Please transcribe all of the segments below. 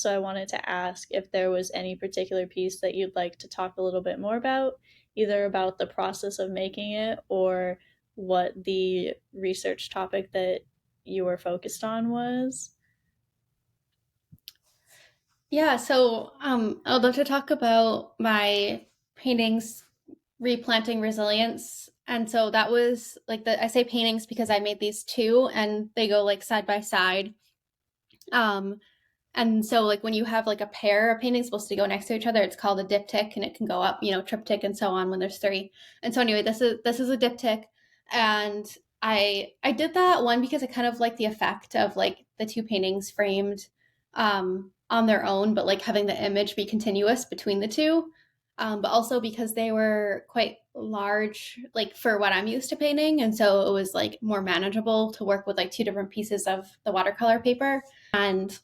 So I wanted to ask if there was any particular piece that you'd like to talk a little bit more about, either about the process of making it or what the research topic that you were focused on was. Yeah, so I would love to talk about my paintings replanting resilience. And so that was like the I say paintings because I made these two and they go like side by side. Um and so like when you have like a pair of paintings supposed to go next to each other, it's called a diptych and it can go up, triptych and so on when there's three. And so anyway, this is a diptych and I did that one because I kind of like the effect of like the two paintings framed on their own, but like having the image be continuous between the two. But also because they were quite large, like for what I'm used to painting. And so it was like more manageable to work with like two different pieces of the watercolor paper. And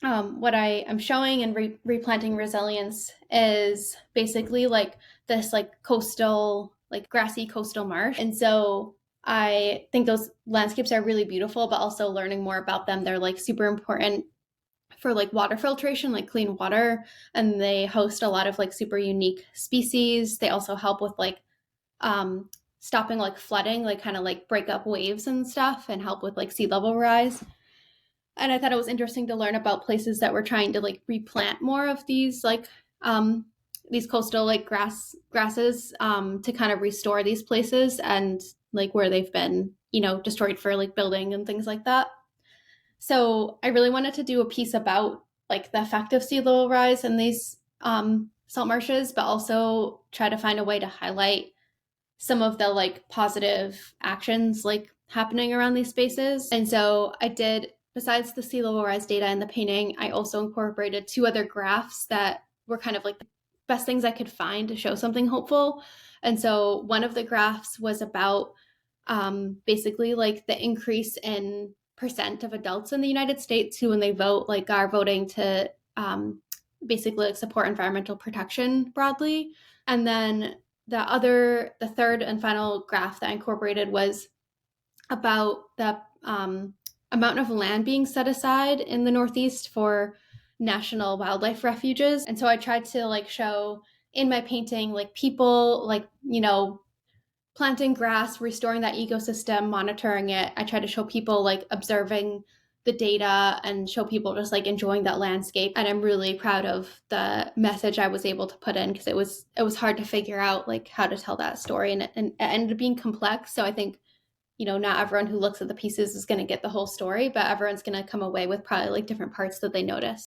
what I am showing in replanting resilience is basically like this like coastal, like grassy coastal marsh. And so I think those landscapes are really beautiful, but also learning more about them, they're like super important for like water filtration, like clean water. And they host a lot of like super unique species. They also help with like stopping like flooding, like kind of like break up waves and stuff and help with like sea level rise. And I thought it was interesting to learn about places that were trying to like replant more of um, these coastal like grasses to kind of restore these places and like where they've been destroyed for like building and things like that. So I really wanted to do a piece about like the effect of sea level rise in these salt marshes, but also try to find a way to highlight some of the like positive actions like happening around these spaces. And so I did, besides the sea level rise data in the painting, I also incorporated two other graphs that were kind of like the best things I could find to show something hopeful. And so one of the graphs was about basically like the increase in percent of adults in the United States who, when they vote, like are voting to basically like support environmental protection broadly. And then the third and final graph that I incorporated was about the amount of land being set aside in the Northeast for national wildlife refuges. And so I tried to like show in my painting like people like planting grass, restoring that ecosystem, monitoring it. I try to show people like observing the data and show people just like enjoying that landscape. And I'm really proud of the message I was able to put in because it was hard to figure out like how to tell that story and it ended up being complex. So I think not everyone who looks at the pieces is going to get the whole story, but everyone's going to come away with probably like different parts that they notice.